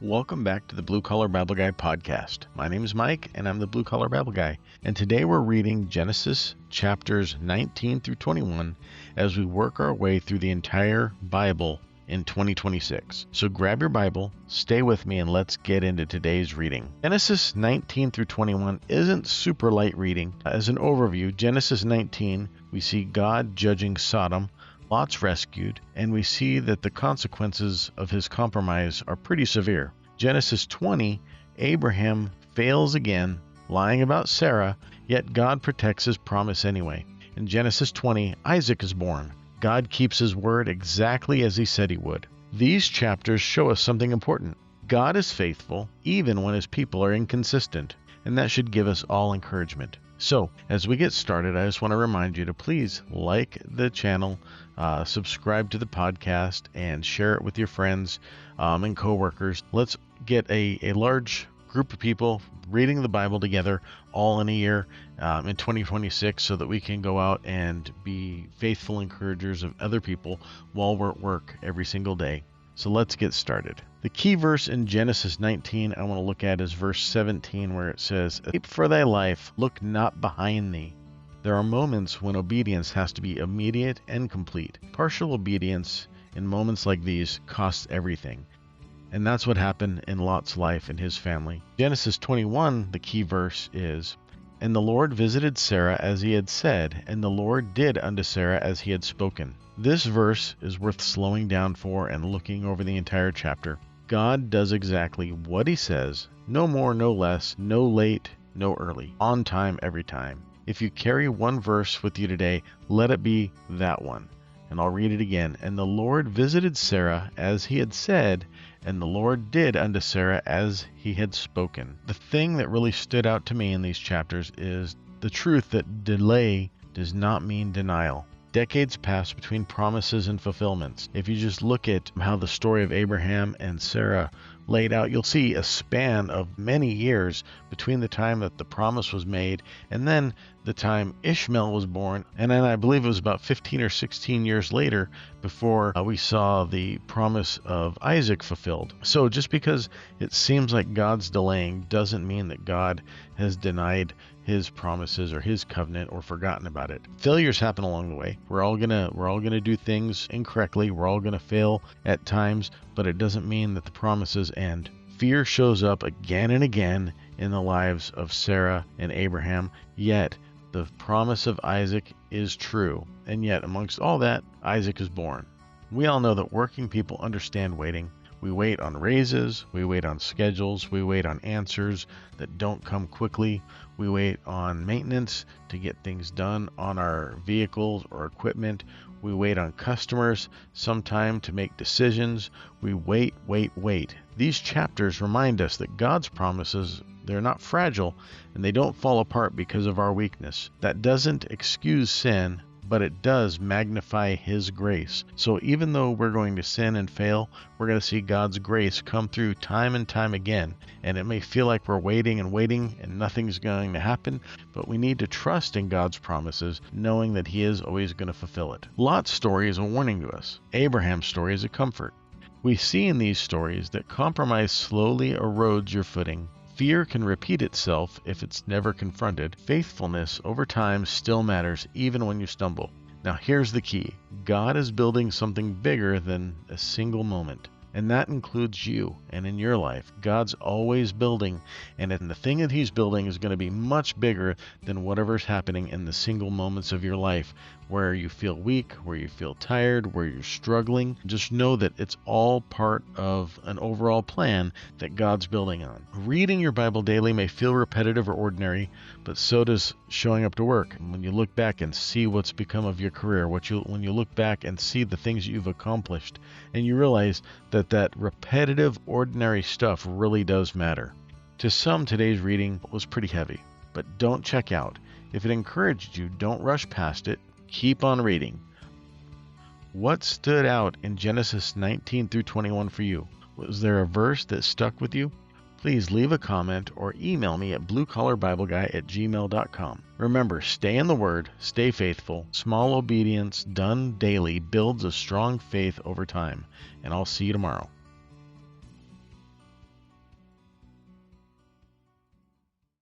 Welcome back to the Blue Collar Bible Guy podcast. My name is Mike, and I'm the Blue Collar Bible Guy. And today we're reading Genesis chapters 19 through 21 as we work our way through the entire Bible in 2026. So grab your Bible, stay with me, and let's get into today's reading. Genesis 19 through 21 isn't super light reading. As an overview, Genesis 19, we see God judging Sodom, Lot's rescued, and we see that the consequences of his compromise are pretty severe. Genesis 20, Abraham fails again, lying about Sarah, yet God protects his promise anyway. In Genesis 20, Isaac is born. God keeps his word exactly as he said he would. These chapters show us something important. God is faithful even when his people are inconsistent, and that should give us all encouragement. So, as we get started, I just want to remind you to please like the channel, subscribe to the podcast, and share it with your friends and coworkers. Let's get a large group of people reading the Bible together all in a year in 2026 so that we can go out and be faithful encouragers of other people while we're at work every single day. So let's get started. The key verse in Genesis 19 I want to look at is verse 17, where it says, "Escape for thy life, look not behind thee." There are moments when obedience has to be immediate and complete. Partial obedience in moments like these costs everything. And that's what happened in Lot's life and his family. Genesis 21, the key verse is, "And the Lord visited Sarah as he had said, and the Lord did unto Sarah as he had spoken." This verse is worth slowing down for and looking over the entire chapter. God does exactly what he says, no more, no less, no late, no early, on time, every time. If you carry one verse with you today, let it be that one. And I'll read it again. "And the Lord visited Sarah as he had said, and the Lord did unto Sarah as he had spoken." The thing that really stood out to me in these chapters is the truth that delay does not mean denial. Decades pass between promises and fulfillments. If you just look at how the story of Abraham and Sarah laid out, you'll see a span of many years between the time that the promise was made and then the time Ishmael was born. And then I believe it was about 15 or 16 years later before we saw the promise of Isaac fulfilled. So just because it seems like God's delaying doesn't mean that God has denied his promises or his covenant or forgotten about it. Failures happen along the way. We're all gonna do things incorrectly. We're all gonna fail at times, but it doesn't mean that the promises end. Fear shows up again and again in the lives of Sarah and Abraham, yet the promise of Isaac is true. And yet amongst all that, Isaac is born. We all know that working people understand waiting. We wait on raises, we wait on schedules, we wait on answers that don't come quickly, we wait on maintenance to get things done on our vehicles or equipment, we wait on customers sometime to make decisions, we wait. These chapters remind us that God's promises, they're not fragile and they don't fall apart because of our weakness. That doesn't excuse sin, but it does magnify his grace. So even though we're going to sin and fail, we're going to see God's grace come through time and time again. And it may feel like we're waiting and nothing's going to happen, but we need to trust in God's promises, knowing that he is always going to fulfill it. Lot's story is a warning to us. Abraham's story is a comfort. We see in these stories that compromise slowly erodes your footing. Fear can repeat itself if it's never confronted. Faithfulness over time still matters even when you stumble. Now here's the key. God is building something bigger than a single moment. And that includes you and in your life. God's always building, and the thing that he's building is going to be much bigger than whatever's happening in the single moments of your life where you feel weak, where you feel tired, where you're struggling. Just know that it's all part of an overall plan that God's building on. Reading your Bible daily may feel repetitive or ordinary, but so does showing up to work. When you look back and see what's become of your career, when you look back and see the things you've accomplished, and you realize that repetitive, ordinary stuff really does matter. To some, today's reading was pretty heavy, but don't check out. If it encouraged you, don't rush past it. Keep on reading. What stood out in Genesis 19 through 21 for you? Was there a verse that stuck with you? Please leave a comment or email me at bluecollarbibleguy@gmail.com. Remember, stay in the Word, stay faithful. Small obedience done daily builds a strong faith over time. And I'll see you tomorrow.